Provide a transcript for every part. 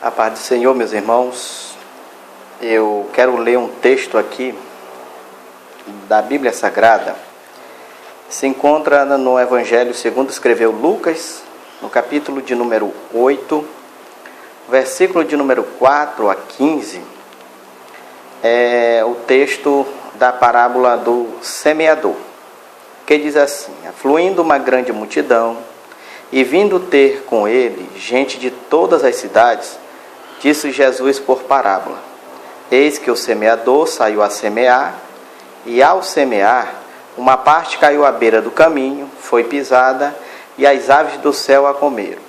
A paz do Senhor, meus irmãos. Eu quero ler um texto aqui da Bíblia Sagrada. Se encontra no Evangelho segundo escreveu Lucas, no capítulo de número 8, versículo de número 4 a 15. É o texto da parábola do semeador, que diz assim: afluindo uma grande multidão e vindo ter com ele gente de todas as cidades, disse Jesus por parábola: eis que o semeador saiu a semear, e ao semear, uma parte caiu à beira do caminho, foi pisada, e as aves do céu a comeram.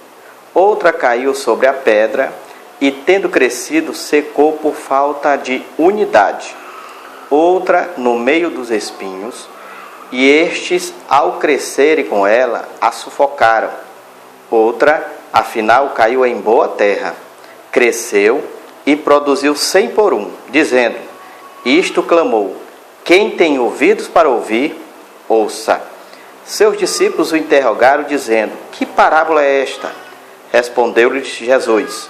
Outra caiu sobre a pedra, e tendo crescido, secou por falta de unidade. Outra no meio dos espinhos, e estes, ao crescerem com ela, a sufocaram. Outra, afinal, caiu em boa terra, cresceu e produziu 100 por 1, dizendo: isto clamou: quem tem ouvidos para ouvir, ouça. Seus discípulos o interrogaram, dizendo: que parábola é esta? Respondeu-lhes Jesus: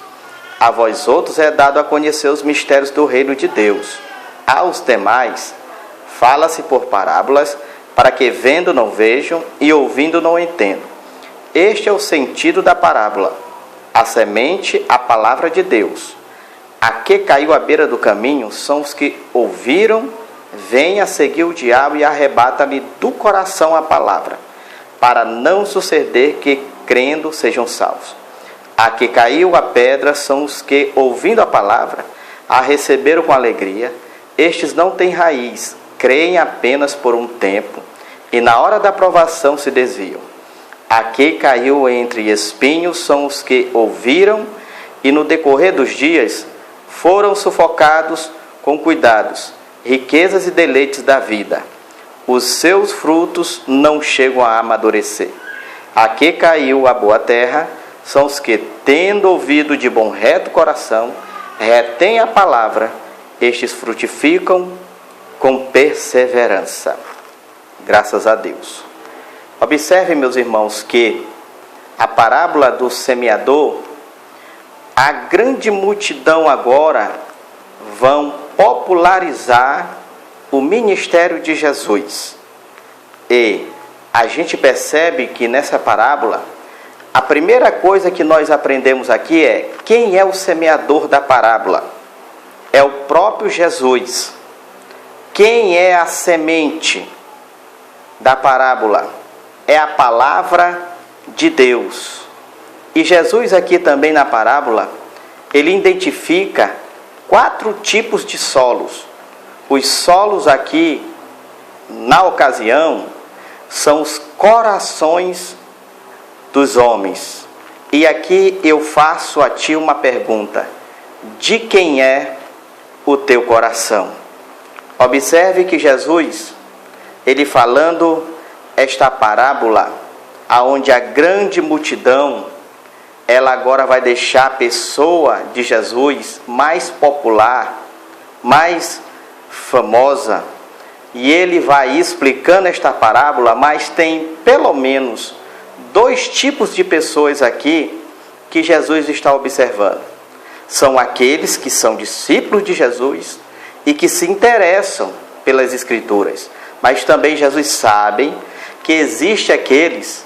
a vós outros é dado a conhecer os mistérios do reino de Deus. Aos demais, fala-se por parábolas, para que vendo não vejam e ouvindo não entendam. Este é o sentido da parábola. A semente, a palavra de Deus. A que caiu à beira do caminho são os que ouviram, vêm a seguir o diabo e arrebata-lhe do coração a palavra, para não suceder que, crendo, sejam salvos. A que caiu a pedra são os que, ouvindo a palavra, a receberam com alegria. Estes não têm raiz, creem apenas por um tempo, e na hora da provação se desviam. A que caiu entre espinhos são os que ouviram e no decorrer dos dias foram sufocados com cuidados, riquezas e deleites da vida. Os seus frutos não chegam a amadurecer. A que caiu a boa terra são os que, tendo ouvido de bom reto coração, retêm a palavra, estes frutificam com perseverança. Graças a Deus. Observe, meus irmãos, que a parábola do semeador, a grande multidão agora vão popularizar o ministério de Jesus. E a gente percebe que nessa parábola, a primeira coisa que nós aprendemos aqui é: quem é o semeador da parábola? É o próprio Jesus. Quem é a semente da parábola? É a palavra de Deus. E Jesus aqui também na parábola, ele identifica 4 tipos de solos. Os solos aqui, na ocasião, são os corações dos homens. E aqui eu faço a ti uma pergunta: de quem é o teu coração? Observe que Jesus, ele falando esta parábola, aonde a grande multidão, ela agora vai deixar a pessoa de Jesus mais popular, mais famosa, e ele vai explicando esta parábola, mas tem pelo menos 2 tipos de pessoas aqui que Jesus está observando. São aqueles que são discípulos de Jesus e que se interessam pelas Escrituras, mas também Jesus sabe que existe aqueles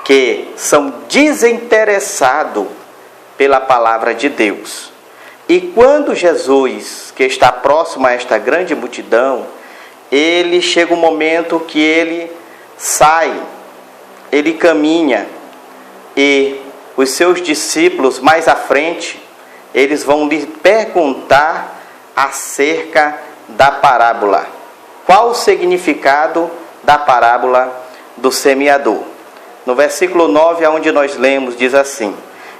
que são desinteressados pela palavra de Deus. E quando Jesus, que está próximo a esta grande multidão, ele chega um momento que ele sai, ele caminha, e os seus discípulos mais à frente, eles vão lhe perguntar acerca da parábola. Qual o significado da parábola do semeador? No versículo 9, onde nós lemos, diz assim: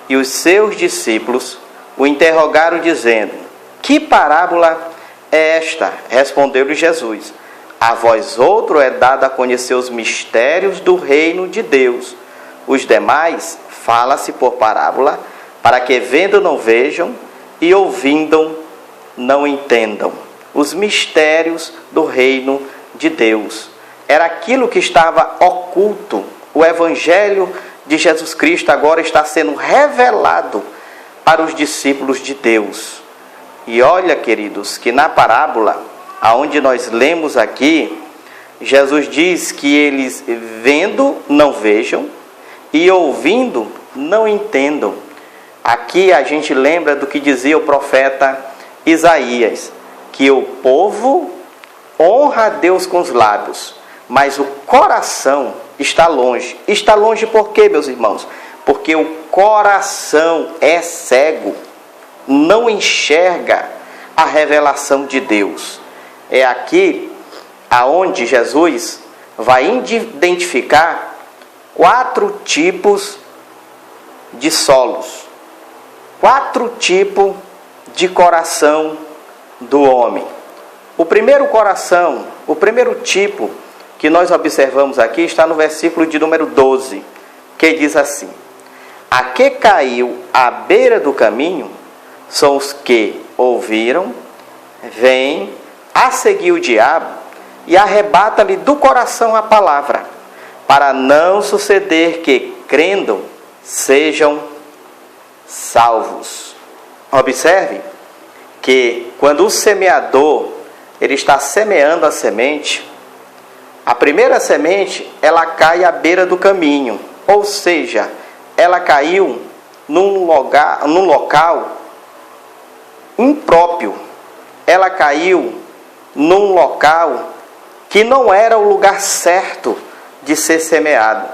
e os seus discípulos o interrogaram, dizendo: que parábola é esta? Respondeu-lhe Jesus: a vós outro é dado a conhecer os mistérios do reino de Deus. Os demais, fala-se por parábola, para que vendo não vejam e ouvindo não entendam. Os mistérios do reino de Deus. Era aquilo que estava oculto. O Evangelho de Jesus Cristo agora está sendo revelado para os discípulos de Deus. E olha, queridos, que na parábola, aonde nós lemos aqui, Jesus diz que eles vendo não vejam e ouvindo não entendam. Aqui a gente lembra do que dizia o profeta Isaías, que o povo honra a Deus com os lábios, mas o coração está longe. Está longe por quê, meus irmãos? Porque o coração é cego, não enxerga a revelação de Deus. É aqui aonde Jesus vai identificar 4 tipos de solos, 4 tipos de coração do homem. O primeiro coração, o primeiro tipo que nós observamos aqui está no versículo de número 12, que diz assim: a que caiu à beira do caminho são os que ouviram, vêm a seguir o diabo e arrebata-lhe do coração a palavra, para não suceder que, crendo, sejam salvos. Observe que quando o semeador ele está semeando a semente, a primeira semente ela cai à beira do caminho, ou seja, ela caiu num local impróprio, ela caiu num local que não era o lugar certo de ser semeado.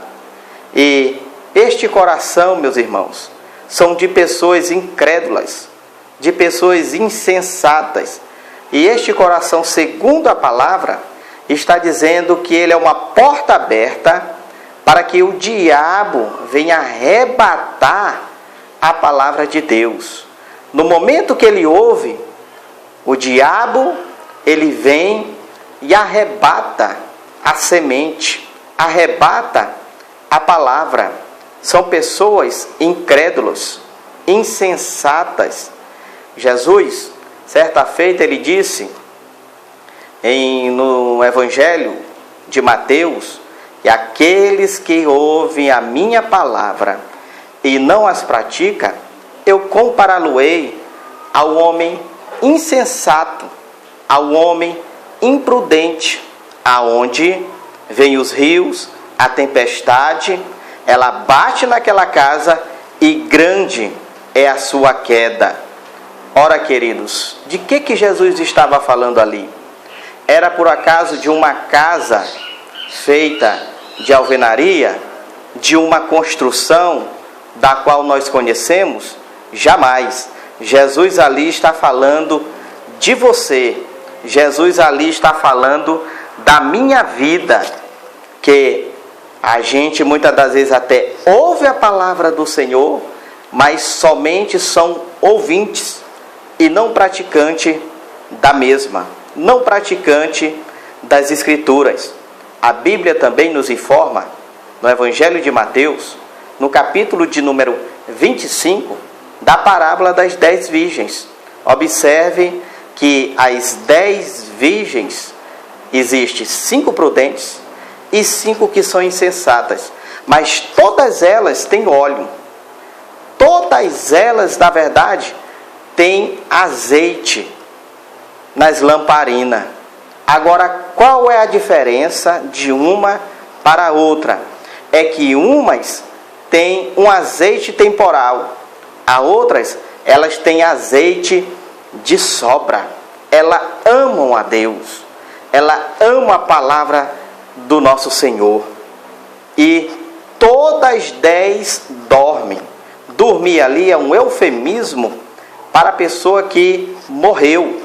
E este coração, meus irmãos, são de pessoas incrédulas, de pessoas insensatas. E este coração, segundo a palavra, está dizendo que ele é uma porta aberta para que o diabo venha arrebatar a palavra de Deus. No momento que ele ouve, o diabo, ele vem e arrebata a semente, arrebata a palavra. São pessoas incrédulas, insensatas. Jesus, certa feita, ele disse no Evangelho de Mateus, que aqueles que ouvem a minha palavra e não as praticam, eu compará-lo-ei ao homem insensato, ao homem imprudente, aonde vem os rios, a tempestade, ela bate naquela casa e grande é a sua queda. Ora, queridos, de que Jesus estava falando ali? Era por acaso de uma casa feita de alvenaria, de uma construção da qual nós conhecemos? Jamais. Jesus ali está falando de você. Jesus ali está falando da minha vida, que a gente muitas das vezes até ouve a palavra do Senhor, mas somente são ouvintes e não praticante da mesma, não praticante das Escrituras. A Bíblia também nos informa, no Evangelho de Mateus, no capítulo de número 25, da parábola das 10 virgens. Observe que as 10 virgens, existem 5 prudentes e 5 que são insensatas, mas todas elas têm óleo, todas elas, na verdade, têm azeite nas lamparinas. Agora, qual é a diferença de uma para a outra? É que umas têm um azeite temporal, as outras, elas têm azeite de sobra. Elas amam a Deus, elas amam a palavra do nosso Senhor. E todas as 10 dormem. Dormir ali é um eufemismo para a pessoa que morreu.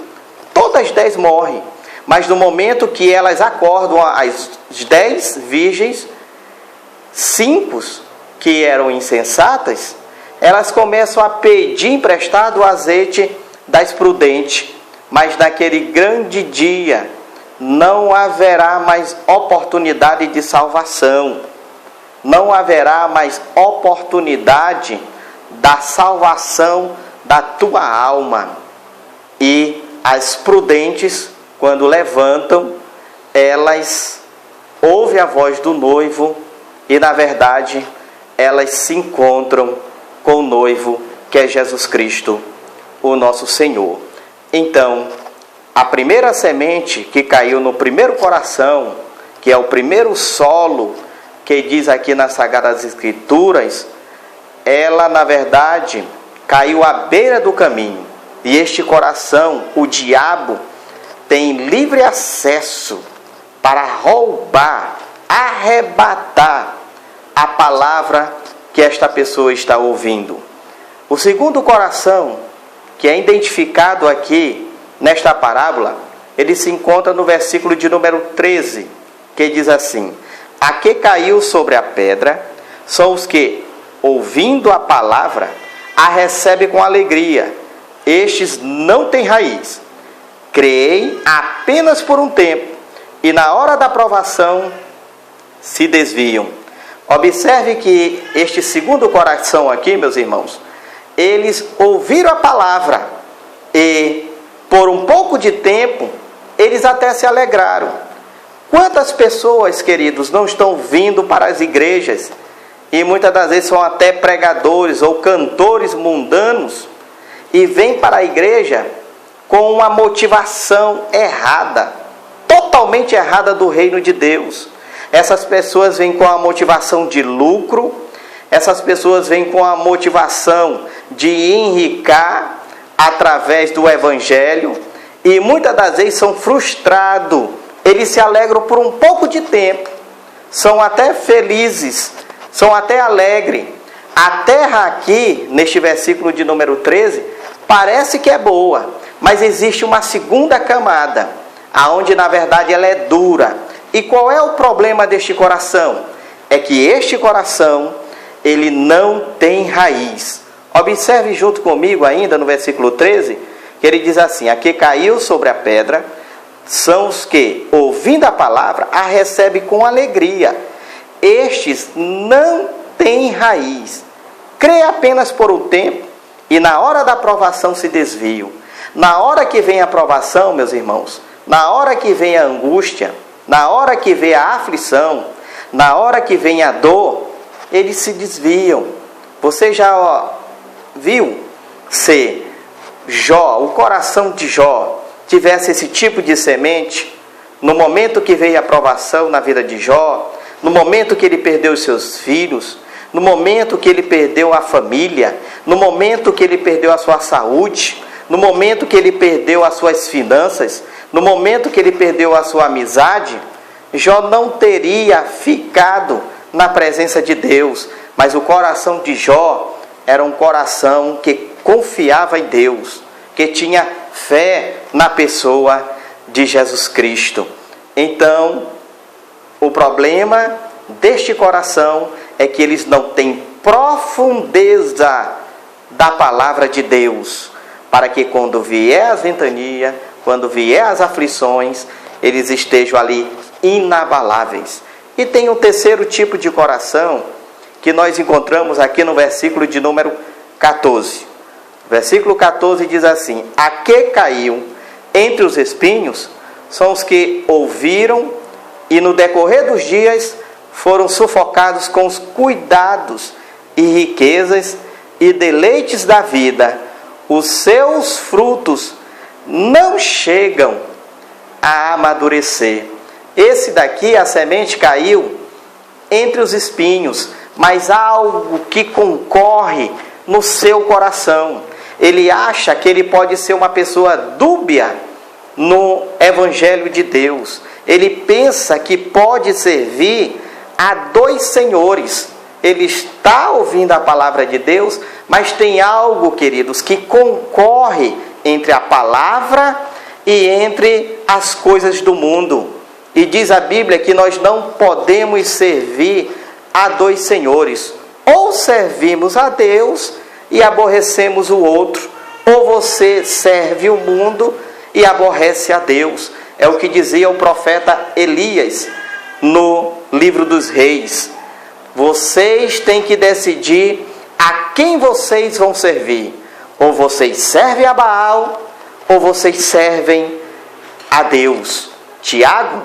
Todas as 10 morrem. Mas no momento que elas acordam, as 10 virgens, 5 que eram insensatas, elas começam a pedir emprestado o azeite das prudentes. Mas naquele grande dia não haverá mais oportunidade de salvação. Não haverá mais oportunidade da salvação da tua alma. E as prudentes, quando levantam, elas ouvem a voz do noivo e, na verdade, elas se encontram com o noivo que é Jesus Cristo, o nosso Senhor. Então, a primeira semente que caiu no primeiro coração, que é o primeiro solo, que diz aqui nas Sagradas Escrituras, ela, na verdade, caiu à beira do caminho. E este coração, o diabo, tem livre acesso para roubar, arrebatar a palavra que esta pessoa está ouvindo. O segundo coração, que é identificado aqui nesta parábola, ele se encontra no versículo de número 13, que diz assim: a que caiu sobre a pedra são os que, ouvindo a palavra, a recebem com alegria. Estes não têm raiz, creem apenas por um tempo, e na hora da provação se desviam. Observe que este segundo coração aqui, meus irmãos, eles ouviram a palavra e, por um pouco de tempo, eles até se alegraram. Quantas pessoas, queridos, não estão vindo para as igrejas e muitas das vezes são até pregadores ou cantores mundanos e vêm para a igreja com uma motivação errada, totalmente errada do reino de Deus. Essas pessoas vêm com a motivação de lucro, essas pessoas vêm com a motivação de enricar através do evangelho e muitas das vezes são frustrados. Eles se alegram por um pouco de tempo, são até felizes, são até alegres. A terra aqui, neste versículo de número 13, parece que é boa, mas existe uma segunda camada, aonde na verdade ela é dura. E qual é o problema deste coração? É que este coração, ele não tem raiz. Observe junto comigo ainda no versículo 13, que ele diz assim: a que caiu sobre a pedra são os que, ouvindo a palavra, a recebem com alegria. Estes não têm raiz, creem apenas por um tempo, e na hora da provação se desviam. Na hora que vem a provação, meus irmãos, na hora que vem a angústia, na hora que vem a aflição, na hora que vem a dor, eles se desviam. Você já viu se Jó, o coração de Jó, tivesse esse tipo de semente, no momento que veio a provação na vida de Jó, no momento que ele perdeu os seus filhos, no momento que ele perdeu a família, no momento que ele perdeu a sua saúde, no momento que ele perdeu as suas finanças, no momento que ele perdeu a sua amizade, Jó não teria ficado na presença de Deus, mas o coração de Jó era um coração que confiava em Deus, que tinha fé na pessoa de Jesus Cristo. Então, o problema deste coração é que eles não têm profundeza da palavra de Deus, para que quando vier as ventanias, quando vier as aflições, eles estejam ali inabaláveis. E tem um terceiro tipo de coração que nós encontramos aqui no versículo de número 14. Versículo 14 diz assim: a que caiu entre os espinhos são os que ouviram e no decorrer dos dias foram sufocados com os cuidados e riquezas e deleites da vida. Os seus frutos não chegam a amadurecer. Esse daqui, a semente caiu entre os espinhos, mas há algo que concorre no seu coração. Ele acha que ele pode ser uma pessoa dúbia no Evangelho de Deus. Ele pensa que pode servir a dois senhores. Ele está ouvindo a palavra de Deus, mas tem algo, queridos, que concorre entre a palavra e entre as coisas do mundo. E diz a Bíblia que nós não podemos servir a dois senhores. Ou servimos a Deus e aborrecemos o outro, ou você serve o mundo e aborrece a Deus. É o que dizia o profeta Elias no livro dos Reis. Vocês têm que decidir a quem vocês vão servir. Ou vocês servem a Baal, ou vocês servem a Deus. Tiago,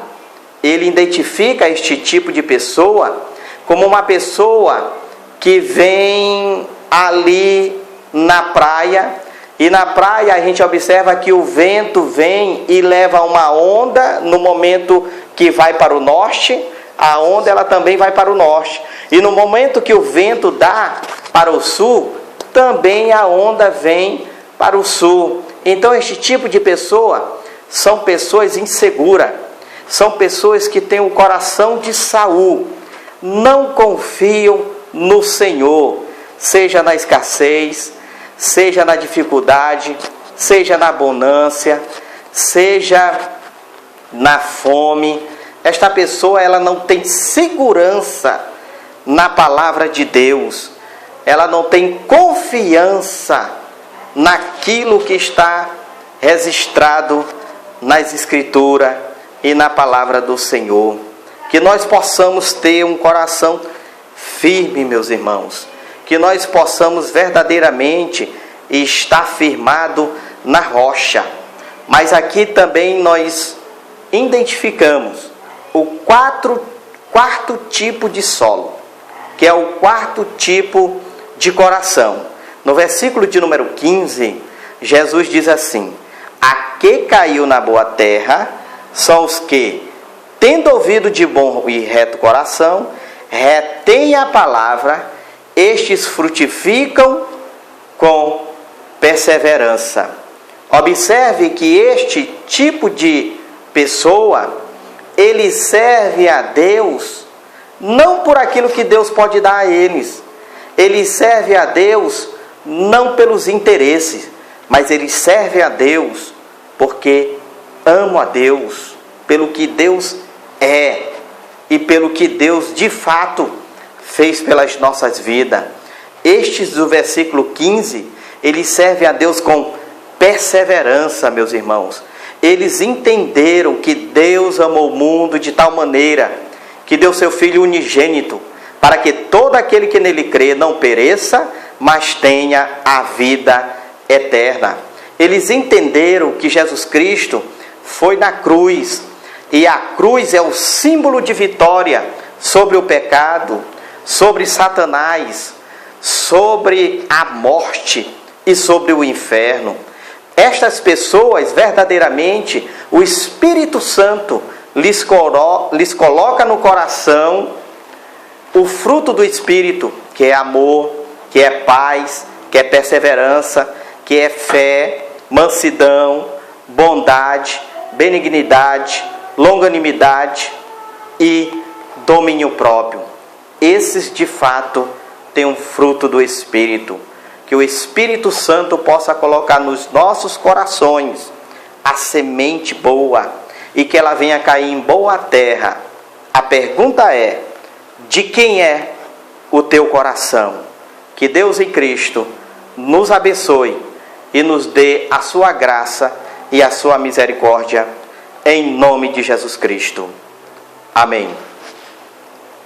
ele identifica este tipo de pessoa como uma pessoa que vem ali na praia, e na praia a gente observa que o vento vem e leva uma onda no momento que vai para o norte, a onda ela também vai para o norte. E no momento que o vento dá para o sul, também a onda vem para o sul. Então este tipo de pessoa são pessoas inseguras, são pessoas que têm o coração de Saul, não confiam no Senhor, seja na escassez, seja na dificuldade, seja na abundância, seja na fome. Esta pessoa ela não tem segurança na palavra de Deus, ela não tem confiança naquilo que está registrado nas Escrituras e na palavra do Senhor. Que nós possamos ter um coração firme, meus irmãos, que nós possamos verdadeiramente estar firmado na rocha. Mas aqui também nós identificamos o quarto tipo de solo, que é o quarto tipo de coração. No versículo de número 15, Jesus diz assim: a que caiu na boa terra são os que, tendo ouvido de bom e reto coração, retêm a palavra, estes frutificam com perseverança. Observe que este tipo de pessoa, ele serve a Deus não por aquilo que Deus pode dar a eles. Ele serve a Deus não pelos interesses, mas ele serve a Deus porque ama a Deus, pelo que Deus é e pelo que Deus de fato fez pelas nossas vidas. Estes do versículo 15, eles servem a Deus com perseverança, meus irmãos. Eles entenderam que Deus amou o mundo de tal maneira que deu seu Filho unigênito, para que todo aquele que nele crê não pereça, mas tenha a vida eterna. Eles entenderam que Jesus Cristo foi na cruz, e a cruz é o símbolo de vitória sobre o pecado, sobre Satanás, sobre a morte e sobre o inferno. Estas pessoas, verdadeiramente, o Espírito Santo lhes coloca no coração o fruto do Espírito, que é amor, que é paz, que é perseverança, que é fé, mansidão, bondade, benignidade, longanimidade e domínio próprio. Esses, de fato, têm um fruto do Espírito. Que o Espírito Santo possa colocar nos nossos corações a semente boa e que ela venha cair em boa terra. A pergunta é: de quem é o teu coração? Que Deus em Cristo nos abençoe e nos dê a sua graça e a sua misericórdia, em nome de Jesus Cristo. Amém.